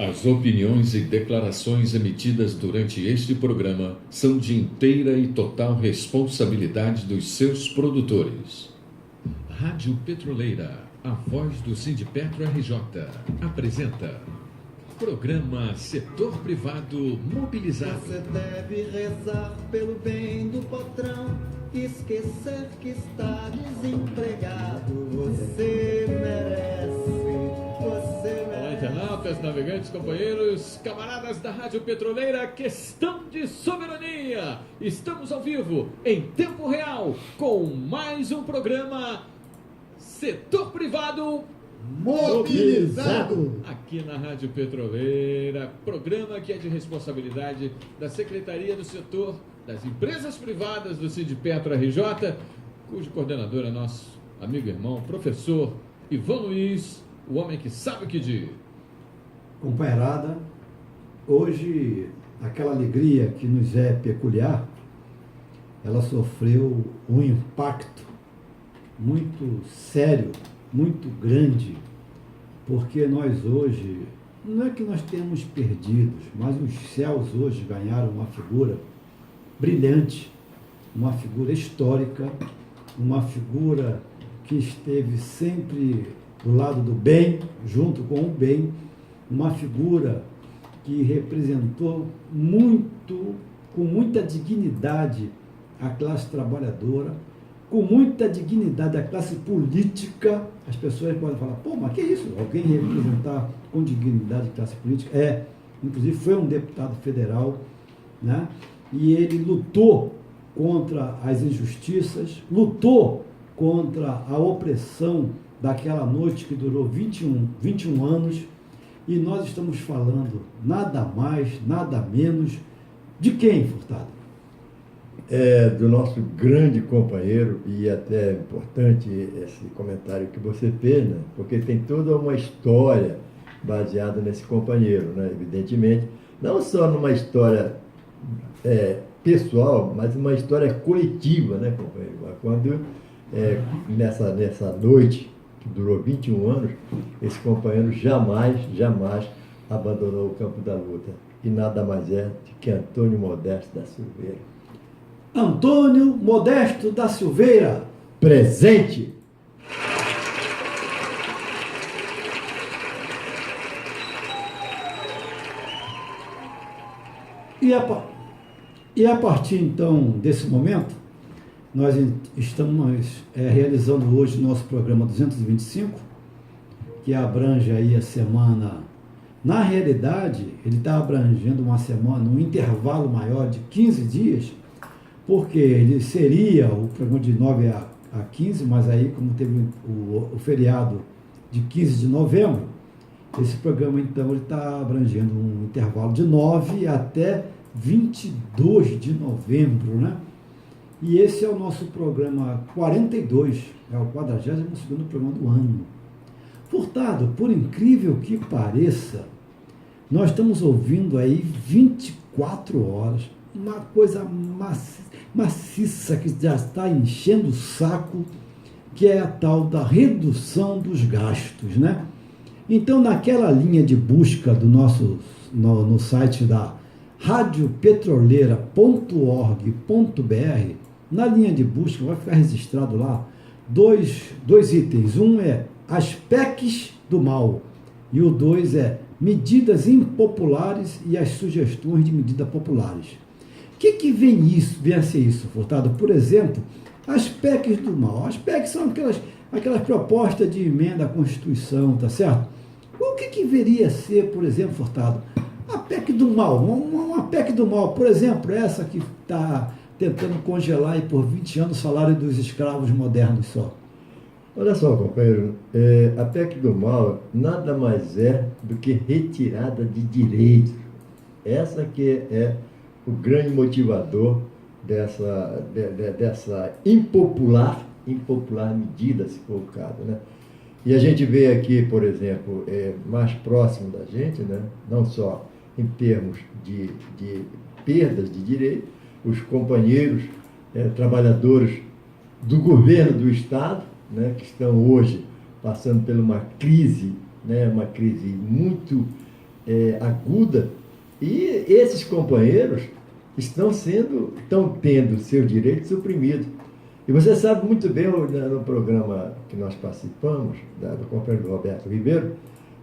As opiniões e declarações emitidas durante este programa são de inteira e total responsabilidade dos seus produtores. Rádio Petroleira, a voz do Sindipetro RJ, apresenta Programa Setor Privado Mobilizado. Você deve rezar pelo bem do patrão, esquecer que está desempregado. Você merece. Olá, internautas, navegantes, companheiros, camaradas da Rádio Petroleira, questão de soberania. Estamos ao vivo, em tempo real, com mais um programa Setor Privado Mobilizado. Aqui na Rádio Petroleira, programa que é de responsabilidade da Secretaria do Setor das Empresas Privadas do Sindipetro RJ, cujo coordenador é nosso amigo e irmão, professor Ivan Luiz, o homem que sabe o que diz. Companheirada, hoje aquela alegria que nos é peculiar, ela sofreu um impacto muito sério, muito grande, porque nós hoje, não é que nós temos perdidos, mas os céus hoje ganharam uma figura brilhante, uma figura histórica, uma figura que esteve sempre do lado do bem, junto com o bem, uma figura que representou muito, com muita dignidade a classe trabalhadora, com muita dignidade a classe política. As pessoas podem falar, pô, mas que isso? Alguém representar com dignidade a classe política? Inclusive foi um deputado federal, né? E ele lutou contra as injustiças, lutou contra a opressão daquela noite que durou 21 anos, e nós estamos falando nada mais, nada menos de quem, Furtado? Do nosso grande companheiro, e até importante esse comentário que você fez, né? Porque tem toda uma história baseada nesse companheiro, né? Evidentemente, não só numa história pessoal, mas uma história coletiva, né, companheiro? Quando, nessa noite, que durou 21 anos, esse companheiro jamais abandonou o campo da luta. E nada mais é do que Antônio Modesto da Silveira. Antônio Modesto da Silveira. Presente! E a partir, então, desse momento, nós estamos realizando hoje o nosso programa 225, que abrange aí a semana. Na realidade, ele está abrangendo uma semana, um intervalo maior de 15 dias, porque ele seria o programa de 9 a 15, mas aí, como teve o feriado de 15 de novembro, esse programa, então, ele está abrangendo um intervalo de 9 até 22 de novembro, né? E esse é o nosso programa 42, é o 42º programa do ano. Furtado, por incrível que pareça, nós estamos ouvindo aí 24 horas, uma coisa maciça que já está enchendo o saco, que é a tal da redução dos gastos, né? Então, naquela linha de busca do no site da radiopetroleira.org.br, na linha de busca vai ficar registrado lá dois itens. Um é as PECs do mal e o 2 é medidas impopulares e as sugestões de medidas populares. O que vem a ser isso, Furtado? Por exemplo, as PECs do mal. As PECs são aquelas propostas de emenda à Constituição, tá certo? O que viria a ser, por exemplo, Furtado? A PEC do mal. Uma PEC do mal, por exemplo, essa que está tentando congelar aí por 20 anos o salário dos escravos modernos só. Olha só, companheiro, a PEC do mal nada mais é do que retirada de direitos. Essa que é o grande motivador dessa impopular medida, se for o caso, né? E a gente vê aqui, por exemplo, mais próximo da gente, né? Não só em termos de perdas de direito, os companheiros trabalhadores do governo do Estado, né, que estão hoje passando por uma crise, né, uma crise muito aguda, e esses companheiros estão tendo seus direitos suprimidos. E você sabe muito bem, no programa que nós participamos, do companheiro Roberto Ribeiro,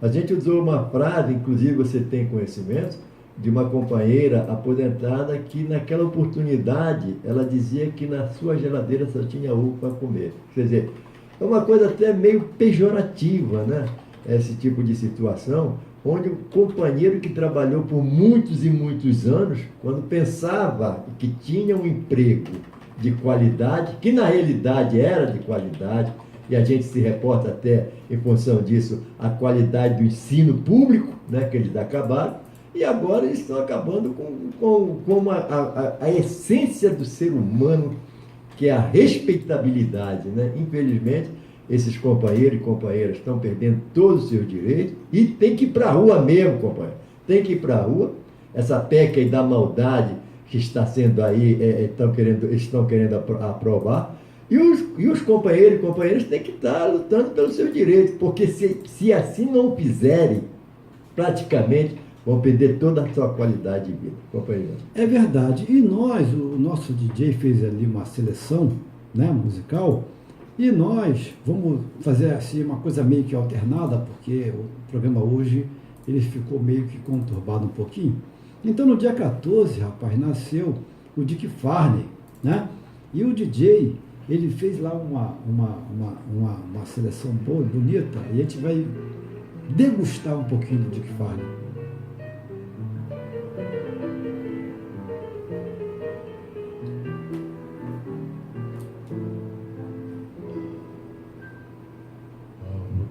a gente usou uma frase, inclusive você tem conhecimento, de uma companheira aposentada que naquela oportunidade ela dizia que na sua geladeira só tinha ovo para comer. Quer dizer, é uma coisa até meio pejorativa, né? Esse tipo de situação, onde o companheiro que trabalhou por muitos e muitos anos, quando pensava que tinha um emprego de qualidade, que na realidade era de qualidade, e a gente se reporta até, em função disso, a qualidade do ensino público, né, que eles acabaram, e agora eles estão acabando com a essência do ser humano, que é a respeitabilidade, né? Infelizmente, esses companheiros e companheiras estão perdendo todos os seus direitos e tem que ir para a rua mesmo, companheiro. Tem que ir para a rua. Essa PEC aí da maldade que está sendo aí, estão querendo aprovar. E os companheiros e companheiras têm que estar lutando pelos seus direitos, porque se assim não fizerem, praticamente vão perder toda a sua qualidade de vida. Companheiro. É verdade. E nós, o nosso DJ fez ali uma seleção, né, musical, e nós vamos fazer assim uma coisa meio que alternada, porque o programa hoje ele ficou meio que conturbado um pouquinho. Então no dia 14, rapaz, nasceu o Dick Farney, né? E o DJ, ele fez lá uma seleção boa, bonita, e a gente vai degustar um pouquinho do Dick Farney.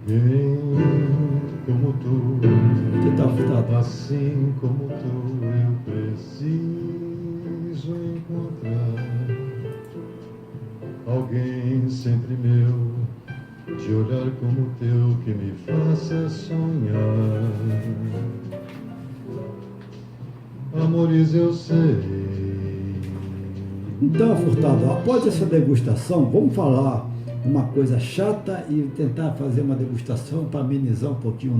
Alguém como tu, Que tal, Furtado? assim como tu, eu preciso encontrar alguém sempre meu, de olhar como o teu, que me faça sonhar. Amores eu sei. Então, Furtado, após essa degustação, vamos falar uma coisa chata e tentar fazer uma degustação para amenizar um pouquinho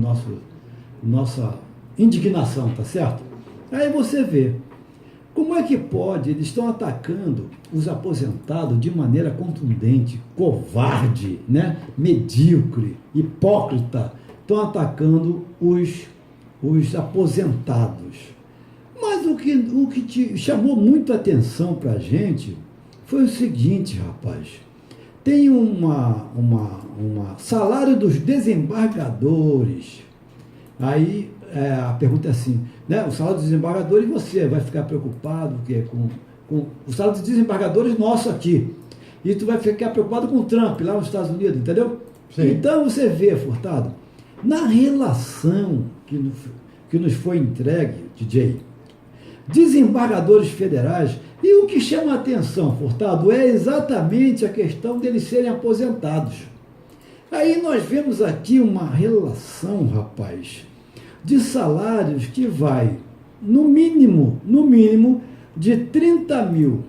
nossa indignação, tá certo? Aí você vê, como é que pode, eles estão atacando os aposentados de maneira contundente, covarde, né? Medíocre, hipócrita, estão atacando os aposentados. Mas o que te chamou muito a atenção para a gente foi o seguinte, rapaz. Tem salário dos desembargadores. Aí a pergunta é assim, né? O salário dos desembargadores, você vai ficar preocupado com o salário dos desembargadores nosso aqui. E tu vai ficar preocupado com o Trump lá nos Estados Unidos, entendeu? Sim. Então você vê, Furtado, na relação que nos foi entregue, DJ, desembargadores federais, e o que chama a atenção, Furtado, é exatamente a questão deles serem aposentados. Aí nós vemos aqui uma relação, rapaz, de salários que vai, no mínimo, de 30 mil.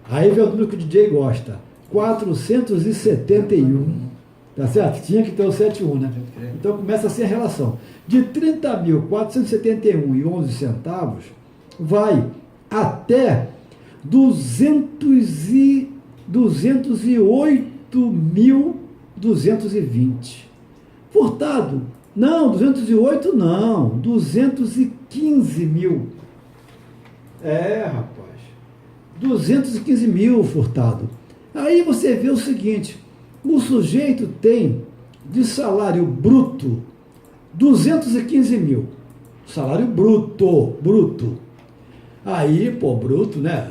Aí vem o número que o DJ gosta, 471. Tá certo? Tinha que ter o 71, né? Então começa assim a relação. De 30.471,11 vai até 208.220. Furtado, não, 208 não, 215 mil. É, rapaz, 215 mil, Furtado. Aí você vê o seguinte, o sujeito tem de salário bruto 215 mil. Salário bruto. Aí, bruto, né?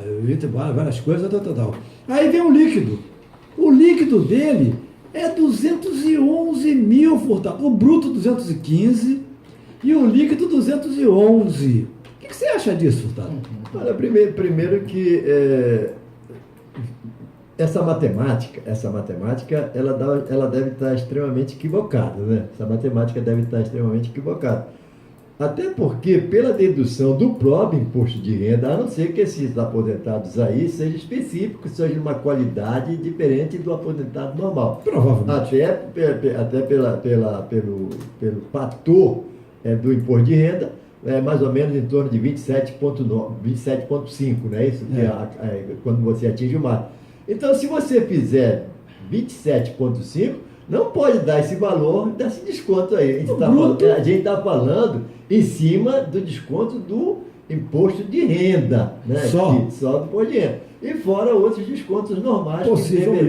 Várias coisas, tal. Aí vem o líquido. O líquido dele é 211 mil, Furtado. O bruto 215 e o líquido 211. O que você acha disso, Furtado? Olha, primeiro que essa matemática, ela deve estar extremamente equivocada, né? Essa matemática deve estar extremamente equivocada. Até porque, pela dedução do próprio imposto de renda, a não ser que esses aposentados aí sejam específicos, sejam de uma qualidade diferente do aposentado normal. Provavelmente. Até pelo fator do imposto de renda, mais ou menos em torno de 27,9, 27,5, não é isso? Que quando você atinge o máximo. Então, se você fizer 27,5, não pode dar esse valor desse desconto aí. A gente está falando em cima do desconto do imposto de renda, né? Só do imposto de renda. E fora outros descontos normais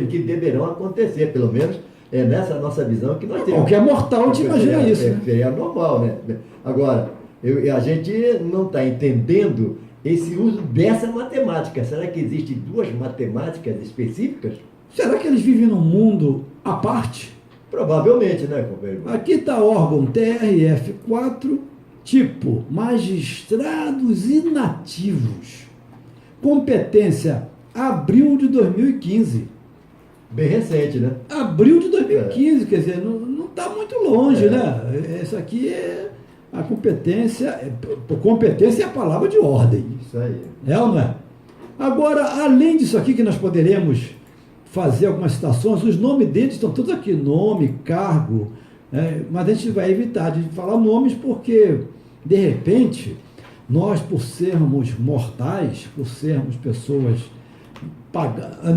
que deverão acontecer, pelo menos nessa nossa visão que nós temos. Qualquer mortal te imagina isso. É normal, né? Agora, a gente não está entendendo esse uso dessa matemática. Será que existem duas matemáticas específicas? Será que eles vivem num mundo à parte? Provavelmente, né, companheiro? Aqui está órgão TRF4, tipo magistrados inativos. Competência, abril de 2015. Bem recente, né? Abril de 2015, quer dizer, não está muito longe, né? Isso aqui a competência. Competência é a palavra de ordem. Isso aí. É ou não é? Agora, além disso aqui que nós poderemos fazer algumas citações, os nomes deles estão todos aqui, nome, cargo, mas a gente vai evitar de falar nomes porque, de repente, nós, por sermos mortais, por sermos pessoas,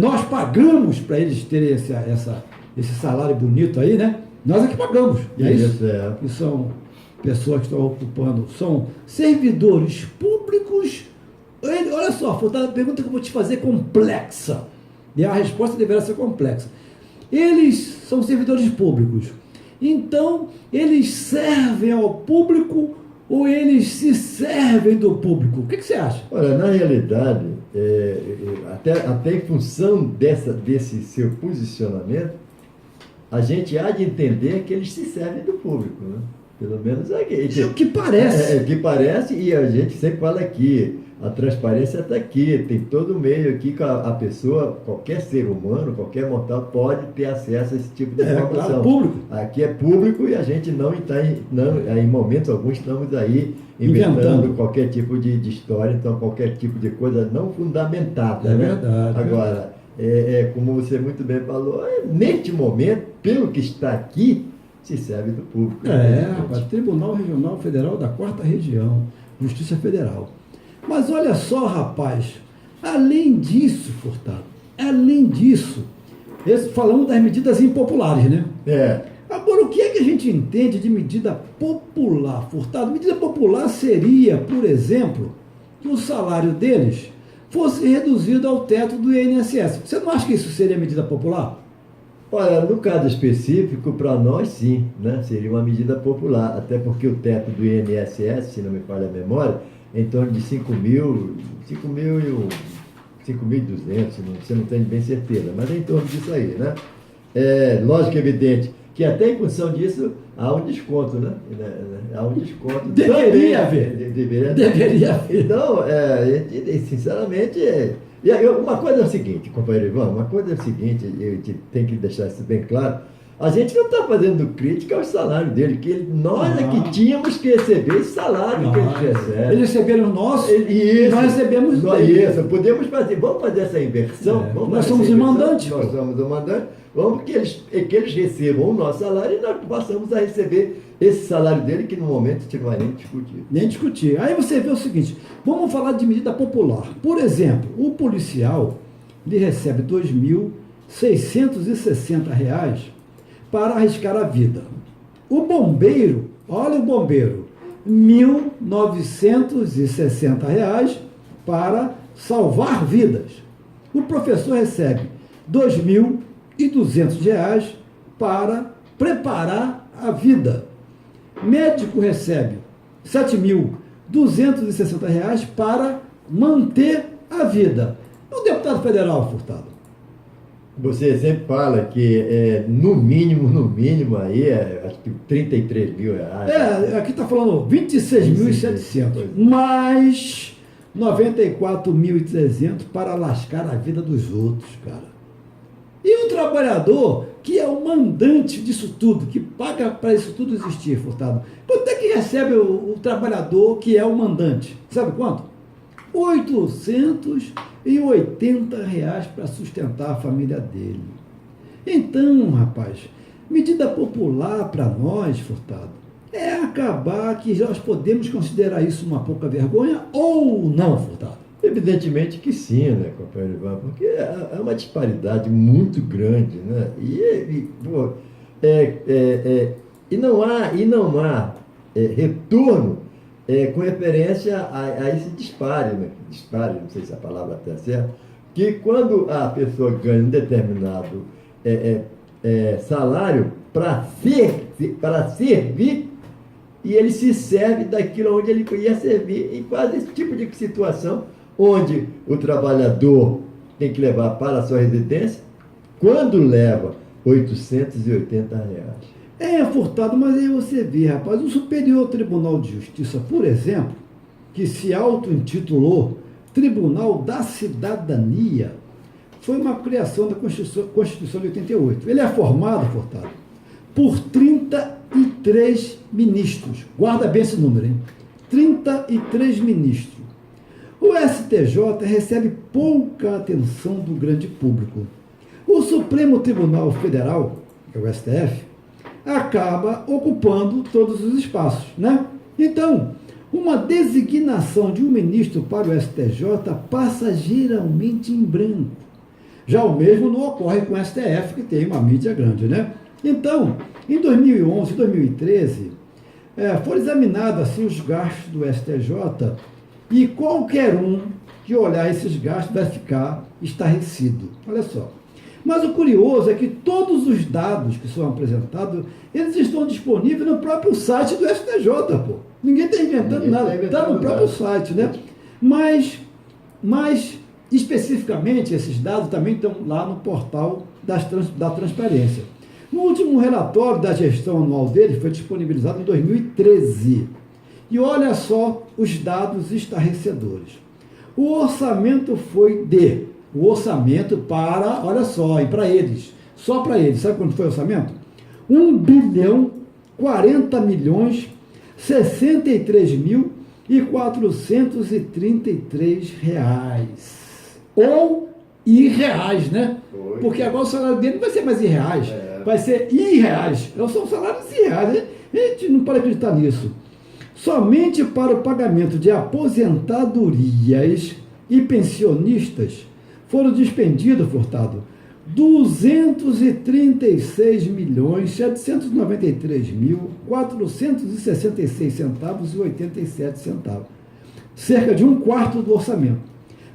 nós pagamos para eles terem esse salário bonito aí, né? Nós é que pagamos. Isso. Que são pessoas que estão ocupando, são servidores públicos. Olha só, a pergunta que eu vou te fazer é complexa. E a resposta deverá ser complexa. Eles são servidores públicos. Então, eles servem ao público ou eles se servem do público? O que você acha? Olha, na realidade, até em função desse seu posicionamento, a gente há de entender que eles se servem do público, né? Pelo menos aqui. É o que parece. É o que parece, e a gente sempre fala aqui, a transparência está aqui, tem todo meio aqui que a pessoa, qualquer ser humano, qualquer mortal pode ter acesso a esse tipo de informação. Claro, público. Aqui é público e a gente não está, em momentos alguns, estamos aí inventando qualquer tipo de história, então qualquer tipo de coisa não fundamentada. É né? verdade. Agora, como você muito bem falou, neste momento, pelo que está aqui, se serve do público. Rapaz, Tribunal Regional Federal da 4ª Região, Justiça Federal. Mas olha só, rapaz, além disso, Furtado, falamos das medidas impopulares, né? Agora, o que é que a gente entende de medida popular, Furtado? Medida popular seria, por exemplo, que o salário deles fosse reduzido ao teto do INSS. Você não acha que isso seria medida popular? Olha, no caso específico, para nós sim, né? Seria uma medida popular, até porque o teto do INSS, se não me falha a memória, é em torno de 5.200, você não tem bem certeza, mas é em torno disso aí, né? Lógico, evidente, que até em função disso há um desconto, né? Há um desconto. Deveria haver. Deveria haver. Então, sinceramente, uma coisa é o seguinte, companheiro Ivan, eu tenho que deixar isso bem claro, a gente não está fazendo crítica ao salário dele, que nós é que tínhamos que receber esse salário que eles recebem. Eles receberam o nosso e nós recebemos dele. Isso, podemos fazer, vamos fazer essa inversão. Nós somos os mandantes. Nós somos os mandantes, vamos que eles recebam o nosso salário e nós passamos a receber esse salário dele, que no momento a gente não vai nem discutir. Nem discutir. Aí você vê o seguinte, vamos falar de medida popular. Por exemplo, o policial, ele recebe R$ 2.660 para arriscar a vida. O bombeiro, olha o bombeiro, R$ 1.960 para salvar vidas. O professor recebe R$ 2.200 para preparar a vida. Médico recebe R$ 7.260 para manter a vida. O deputado federal, Furtado? Você sempre fala que no mínimo aí, acho que R$ 33.000. Aqui está falando 26.700, mais 94.300 para lascar a vida dos outros, cara. E o trabalhador, que é o mandante disso tudo, que paga para isso tudo existir, Furtado, quanto é que recebe o trabalhador que é o mandante? Sabe quanto? R$ 880 para sustentar a família dele. Então, rapaz, medida popular para nós, Furtado, é acabar que nós podemos considerar isso uma pouca vergonha ou não, Furtado? Evidentemente que sim, né, companheiro Ivan, porque há uma disparidade muito grande, né? E não há retorno com referência a esse dispare, né? Dispare, não sei se a palavra está certa, que quando a pessoa ganha um determinado salário para servir, e ele se serve daquilo onde ele ia servir, em quase esse tipo de situação, onde o trabalhador tem que levar para a sua residência, quando leva R$ 880. Furtado, mas aí você vê, rapaz, o Superior Tribunal de Justiça, por exemplo, que se auto-intitulou Tribunal da Cidadania, foi uma criação da Constituição de 88. Ele é formado, Furtado, por 33 ministros. Guarda bem esse número, hein? 33 ministros. O STJ recebe pouca atenção do grande público. O Supremo Tribunal Federal, que é o STF, acaba ocupando todos os espaços, né? Então, uma designação de um ministro para o STJ passa geralmente em branco. Já o mesmo não ocorre com o STF, que tem uma mídia grande, né? Então, em 2011 e 2013, foram examinados assim, os gastos do STJ e qualquer um que olhar esses gastos vai ficar estarrecido. Olha só. Mas o curioso é que todos os dados que são apresentados, eles estão disponíveis no próprio site do STJ, pô. Ninguém está inventando nada, está no próprio site, né? Mas, especificamente, esses dados também estão lá no portal da transparência. No último relatório da gestão anual dele, foi disponibilizado em 2013. E olha só os dados estarrecedores. O orçamento foi o orçamento para, olha só, e para eles, só para eles, sabe quanto foi o orçamento? 1.040.063.433 reais. Ou irreais, né? Foi. Porque agora o salário dele não vai ser mais irreais, vai ser irreais. São salários irreais, né? A gente não pode acreditar nisso. Somente para o pagamento de aposentadorias e pensionistas foram despendidos, Furtado, R$ 236.793.466,87 cerca de um quarto do orçamento.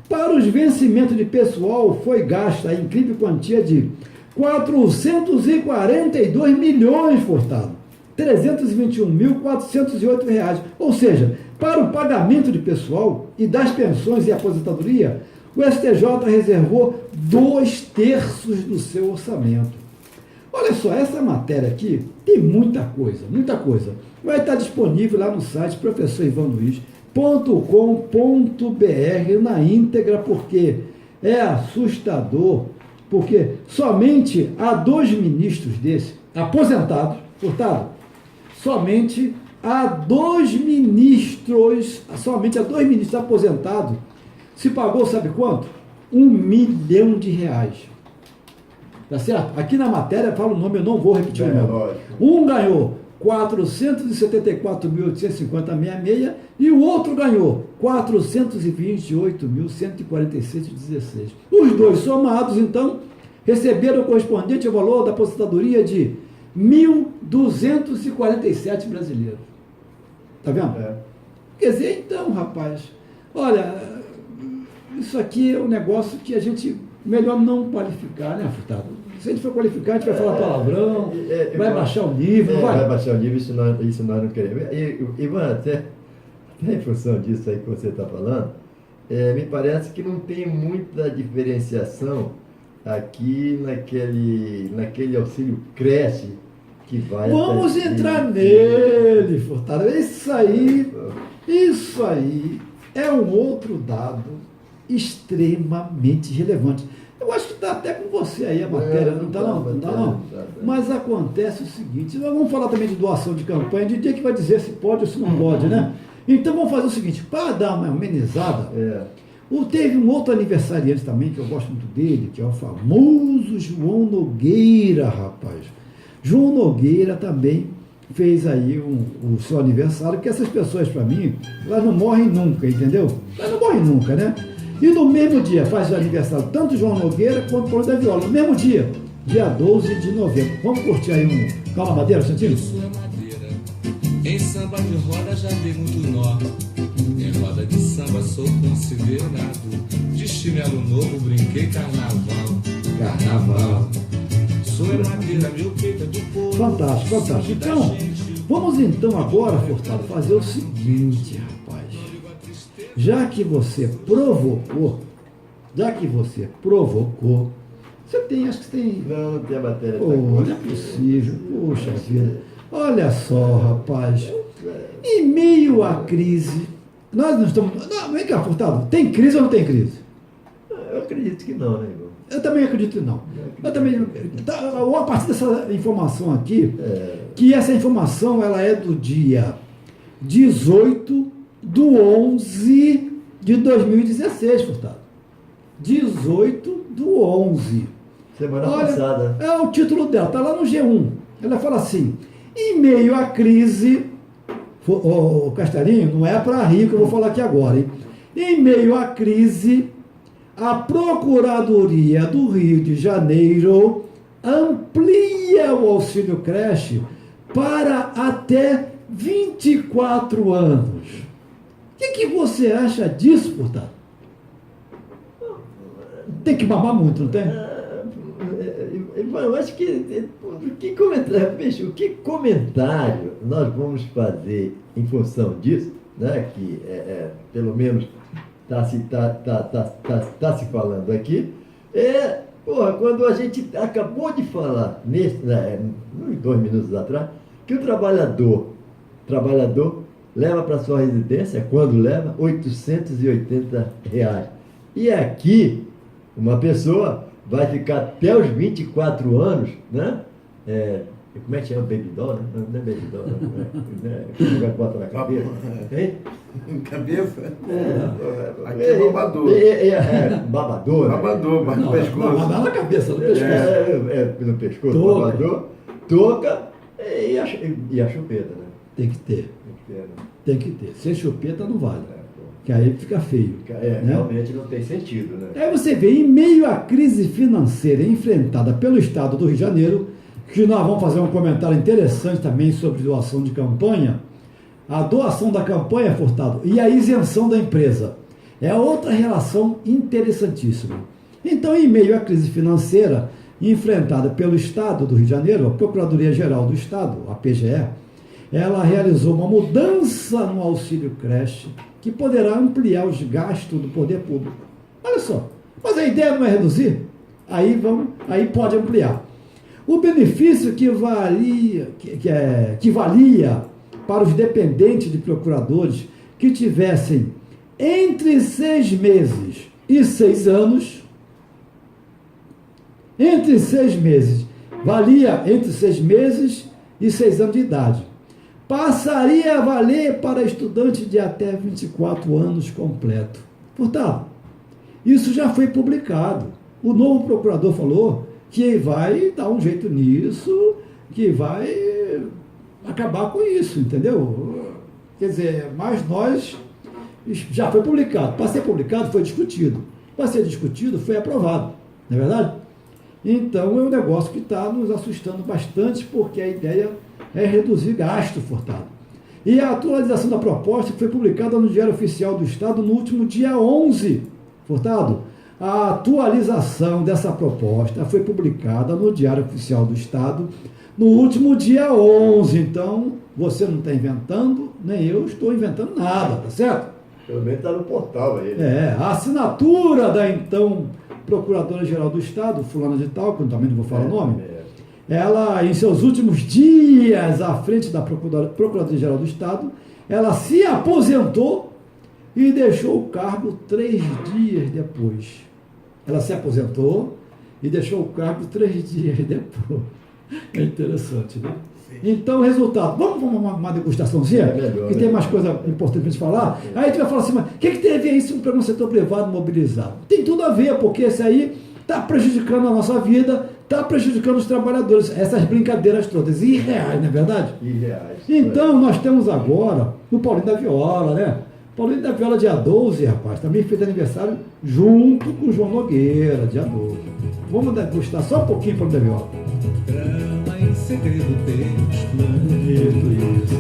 Para os vencimentos de pessoal, foi gasta a incrível quantia de 442 milhões, Furtado, R$ 321.408. Ou seja, para o pagamento de pessoal e das pensões e aposentadoria, o STJ reservou 2/3 do seu orçamento. Olha só, essa matéria aqui tem muita coisa, muita coisa. Vai estar disponível lá no site professorivanluiz.com.br na íntegra, porque é assustador, porque somente há 2 ministros desses aposentados, Furtado, somente há 2 ministros aposentados, se pagou, sabe quanto? R$ 1 milhão. Tá certo? Aqui na matéria fala o nome, eu não vou repetir o nome. Um ganhou 474.850,66 e o outro ganhou 428.146,16. Os dois somados, então, receberam o correspondente ao valor da aposentadoria de 1.247 brasileiros. Tá vendo? Quer dizer, então, rapaz, olha, isso aqui é um negócio que a gente melhor não qualificar, né, Furtado? Se a gente for qualificar, a gente vai falar palavrão, vai baixar o nível, vai baixar o nível, isso nós não queremos. Ivan, até em função disso aí que você está falando, me parece que não tem muita diferenciação aqui naquele auxílio creche que vai... Vamos entrar nele, Furtado. Isso aí é um outro dado extremamente relevante. Eu acho que está até com você aí a matéria, não está não? Mas acontece o seguinte, nós vamos falar também de doação de campanha, de dia que vai dizer se pode ou se não pode, né? Então vamos fazer o seguinte, para dar uma amenizada, teve um outro aniversariante também, que eu gosto muito dele, que é o famoso João Nogueira, rapaz. João Nogueira também fez aí o seu aniversário, porque essas pessoas, para mim, elas não morrem nunca, entendeu? Elas não morrem nunca, né? E no mesmo dia faz o aniversário tanto João Nogueira quanto Paulo da Viola. No mesmo dia, dia 12 de novembro. Vamos curtir aí um Calma Madeira, Santinho? Isso é madeira. Em samba de roda já dei muito nó. Em roda de samba sou considerado. De chinelo novo brinquei carnaval. Carnaval. Sou madeira, meu peito é do povo. Fantástico, fantástico. Então, vamos então agora, Furtado, fazer o seguinte, rapaz. Já que você provocou, você tem, acho que você tem... Não tem a matéria. Não é possível, poxa vida. Olha só, rapaz. Em meio à crise, nós não estamos... Não, vem cá, Furtado, tem crise ou não tem crise? Eu acredito que não, né, irmão? Eu também acredito que não. Eu também... A partir dessa informação aqui, que essa informação ela é do dia 18/11 de 2016, Furtado. 18/11. Semana passada. É o título dela, está lá no G1. Ela fala assim, em meio à crise, o Castelinho, não é para rir que eu vou falar aqui agora, hein? Em meio à crise, a Procuradoria do Rio de Janeiro amplia o auxílio creche para até 24 anos. O que você acha disso, Furtado? Tem que mamar muito, não tem? Eu acho que comentário nós vamos fazer em função disso, né? Que pelo menos está se falando aqui, quando a gente acabou de falar, uns 2 minutos atrás, que o trabalhador leva para sua residência, quando leva, R$880. E aqui, uma pessoa vai ficar até os 24 anos, né? Como é que chama? Baby doll, né? Não é baby doll, que vai botar na cabeça. Hein? Cabeça? Aqui é babador. Babador. Babador, mas no pescoço. Não, na cabeça, no pescoço. No pescoço, babador, touca e a chupeta, né? Tem que ter. Né? Tem que ter. Sem chupeta não vale. Que aí fica feio. Né? Realmente não tem sentido, né? Aí você vê, em meio à crise financeira enfrentada pelo Estado do Rio de Janeiro, que nós vamos fazer um comentário interessante também sobre doação de campanha, a doação da campanha, Furtado, e a isenção da empresa. É outra relação interessantíssima. Então, em meio à crise financeira enfrentada pelo Estado do Rio de Janeiro, a Procuradoria-Geral do Estado, a PGE, ela realizou uma mudança no auxílio creche que poderá ampliar os gastos do poder público. Olha só, mas a ideia não é reduzir? Aí pode ampliar. O benefício que valia para os dependentes de procuradores que tivessem entre 6 meses e 6 anos, valia entre 6 meses e 6 anos de idade, passaria a valer para estudantes de até 24 anos completo. Portanto, isso já foi publicado. O novo procurador falou que vai dar um jeito nisso, que vai acabar com isso, entendeu? Quer dizer, mas nós... Já foi publicado. Para ser publicado, foi discutido. Para ser discutido, foi aprovado. Não é verdade? Então, é um negócio que está nos assustando bastante, porque a ideia é reduzir gasto, Furtado. E a atualização da proposta foi publicada no Diário Oficial do Estado no último dia 11, Furtado. A atualização dessa proposta foi publicada no Diário Oficial do Estado no último dia 11. Então, você não está inventando, nem eu estou inventando nada, tá certo? Pelo menos está no portal aí. Né? A assinatura da então Procuradora-Geral do Estado, fulana de tal, que eu também não vou falar o nome, ela, em seus últimos dias à frente da Procuradoria-Geral do Estado, ela se aposentou e deixou o cargo 3 dias depois. Ela se aposentou e deixou o cargo 3 dias depois. É interessante, né? Então, resultado. Vamos uma degustaçãozinha? Que tem mais coisa importante para a gente falar. Aí a gente vai falar assim, mas o que tem a ver isso com o setor privado mobilizado? Tem tudo a ver, porque esse aí está prejudicando a nossa vida, está prejudicando os trabalhadores. Essas brincadeiras todas, irreais, não é verdade? Irreais. Então, nós temos agora o Paulinho da Viola, né? Paulinho da Viola, dia 12, rapaz, também fez aniversário junto com o João Nogueira, dia 12. Vamos degustar só um pouquinho Paulinho da Viola. Trama em segredo teus planos. Isso.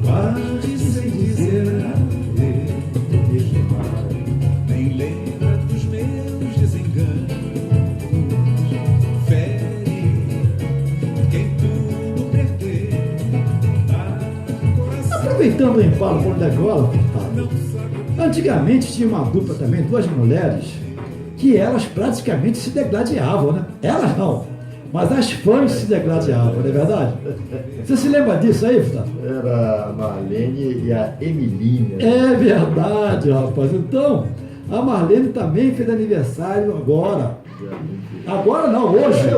Quase sem dizer nada. Nem lembra dos meus desenganos. Fere quem tudo perder. Aproveitando o embalo Paulinho da Viola, antigamente tinha uma dupla também, duas mulheres, que elas praticamente se degladiavam, né? Elas não, mas as fãs se degladiavam, não é verdade? Você se lembra disso aí, Fernando? Era a Marlene e a Emilinha. É verdade, rapaz. Então, a Marlene também fez aniversário agora. Agora não, hoje.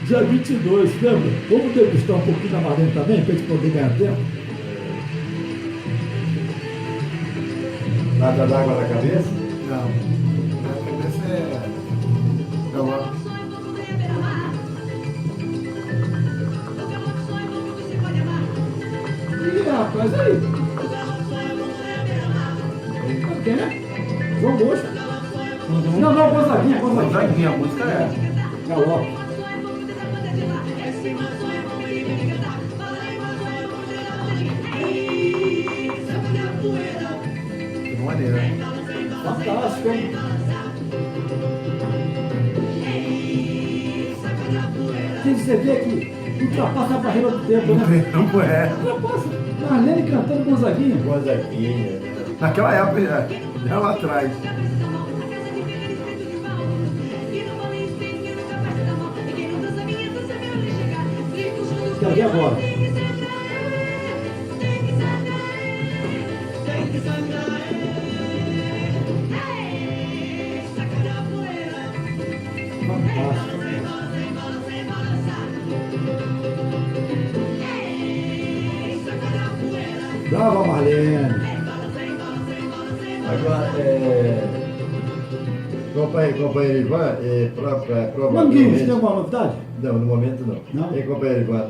Dia 22, lembra? Vamos degustar um pouquinho da Marlene também, para a gente poder ganhar tempo? Nada d'água na cabeça? Não. A cabeça é. Ela. Ih, rapaz, aí. Quem é? João Bosco. Não, Gonzaguinha. Gonzaguinha, a música é. Galope. Que maneira. Fantástico, hein? Tem que você vê que ultrapassa a barreira do tempo, né? Não é. Ultrapassa. Marlene cantando Gonzaguinha. Gonzaguinha. Naquela época, já lá atrás. Quero ver agora. Fantástico. Brava, Marlene. Agora, companheiro Ivan, Manguinhos, tem provavelmente... alguma novidade? Não, no momento não. Não? Companheiro Ivan,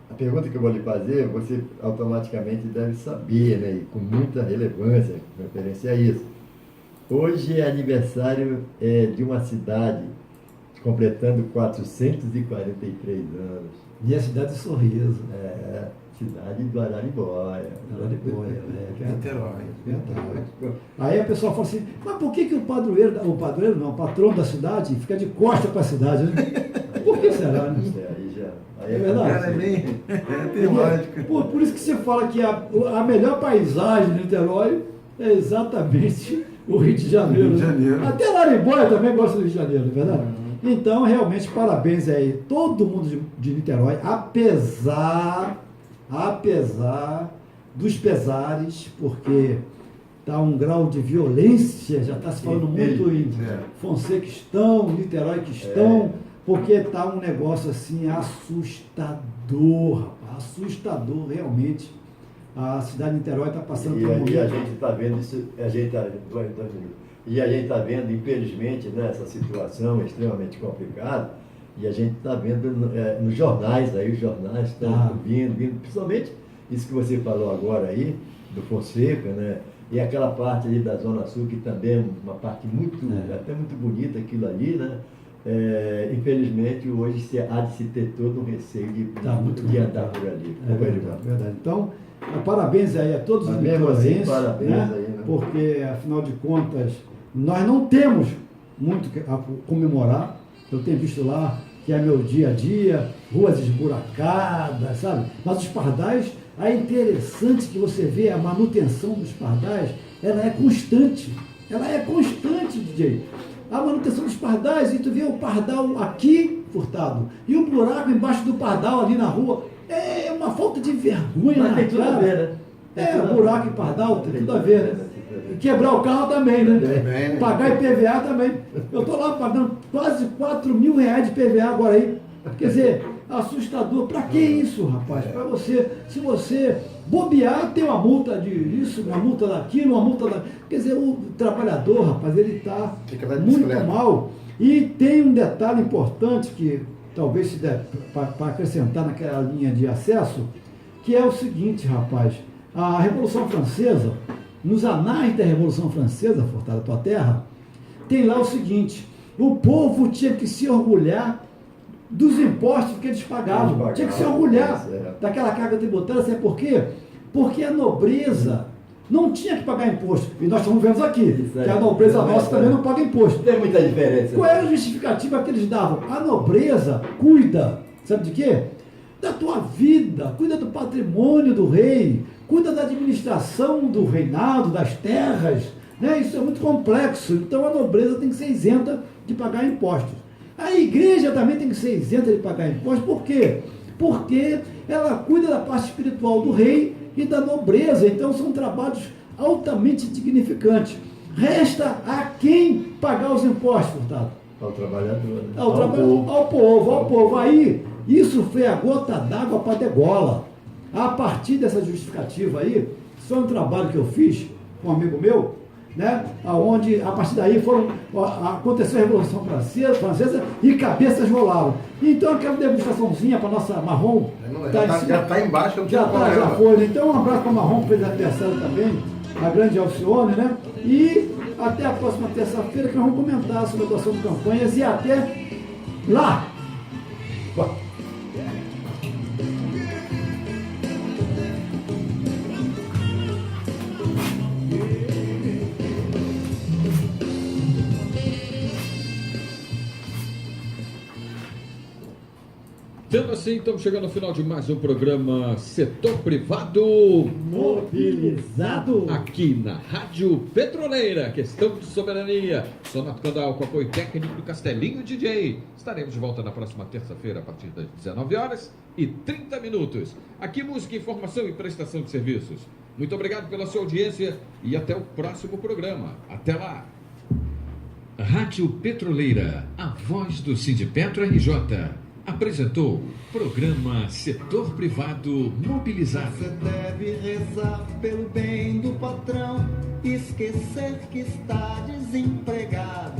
a pergunta que eu vou lhe fazer, você automaticamente deve saber, né? E com muita relevância, com referência a isso. Hoje é aniversário de uma cidade completando 443 anos. Minha cidade de Sorriso. Cidade do Araribóia. Araribóia, Niterói. verdade. Aí a pessoa fala assim, mas por que o padroeiro não, o patrão da cidade fica de costa para a cidade, né? Por que será, né? Aí É verdade. Cara, é bem. Tem lógica. Por isso que você fala que a melhor paisagem de Niterói é exatamente o Rio de Janeiro. Rio de Janeiro. Até Araribóia também gosta do Rio de Janeiro, não é verdade? Então, realmente, parabéns aí, todo mundo de Niterói, apesar dos pesares, porque está um grau de violência, já está se falando muito em Fonsequistão, Niterói Quistão, porque está um negócio assim assustador, rapaz, assustador realmente. A cidade de Niterói está passando por um momento. E a gente está vendo isso, e a gente está vendo, infelizmente, né, essa situação extremamente complicada, e a gente está vendo nos jornais aí, os jornais estão vindo, principalmente isso que você falou agora aí, do Fonseca, né? E aquela parte ali da Zona Sul, que também é uma parte até muito bonita aquilo ali, né? Infelizmente, hoje há de se ter todo um receio de andar por ali. Verdade. Então, parabéns aí a todos os niteróienses, parabéns né? aí, né? Porque, afinal de contas, nós não temos muito a comemorar. Eu tenho visto lá que é meu dia a dia, ruas esburacadas, sabe? Mas os pardais, é interessante que você vê a manutenção dos pardais, ela é constante. Ela é constante, DJ. A manutenção dos pardais, e tu vê o pardal aqui, Furtado, e o buraco embaixo do pardal ali na rua. É uma falta de vergonha. Mas tem tudo a ver, né? Buraco e pardal tem tudo a ver, né? E quebrar o carro também, né? Também, né? Pagar IPVA também. Eu estou lá pagando quase R$4.000 de IPVA agora aí. Quer dizer, assustador. Para que isso, rapaz? Para você, se você bobear, tem uma multa disso, uma multa daquilo, uma multa da... Quer dizer, o trabalhador, rapaz, ele está Fica da muito bicicleta. mal. E tem um detalhe importante que talvez se der para acrescentar naquela linha de acesso, que é o seguinte, rapaz, a Revolução Francesa, nos anais da Revolução Francesa, Furtado Tua Terra, tem lá o seguinte: o povo tinha que se orgulhar dos impostos que eles pagavam, tinha que se orgulhar daquela carga tributária, sabe por quê? Porque a nobreza não tinha que pagar imposto, e nós estamos vendo aqui, que a nobreza nossa também não paga imposto. Tem muita diferença. Qual era a justificativa que eles davam? A nobreza cuida, sabe de quê? Da tua vida, cuida do patrimônio do rei, cuida da administração do reinado, das terras, né? Isso é muito complexo, então a nobreza tem que ser isenta de pagar impostos. A igreja também tem que ser isenta de pagar impostos, por quê? Porque ela cuida da parte espiritual do rei e da nobreza, então são trabalhos altamente dignificantes. Resta a quem pagar os impostos, Furtado? Ao trabalhador. Né? Ao povo. Aí, isso foi a gota d'água para a degola. A partir dessa justificativa aí, isso foi um trabalho que eu fiz com um amigo meu, né? Onde, a partir daí, aconteceu a Revolução Francesa e cabeças rolaram. Então, aquela degustaçãozinha para nossa Marrom... Já está embaixo, já foi. Né? Então, um abraço para a Marrom, que fez aniversário também, a grande Alcione, né? E até a próxima terça-feira, que nós vamos comentar sobre a doação de campanhas, e até lá! Sendo assim, estamos chegando ao final de mais um programa Setor Privado Mobilizado. aqui na Rádio Petroleira. Questão de soberania. Sonato Candal com apoio técnico do Castelinho DJ. Estaremos de volta na próxima terça-feira a partir das 19h30. Aqui música, informação e prestação de serviços. Muito obrigado pela sua audiência e até o próximo programa. Até lá. Rádio Petroleira, a voz do Sindipetro RJ. Apresentou programa Setor Privado Mobilizado. Você deve rezar pelo bem do patrão, esquecer que está desempregado.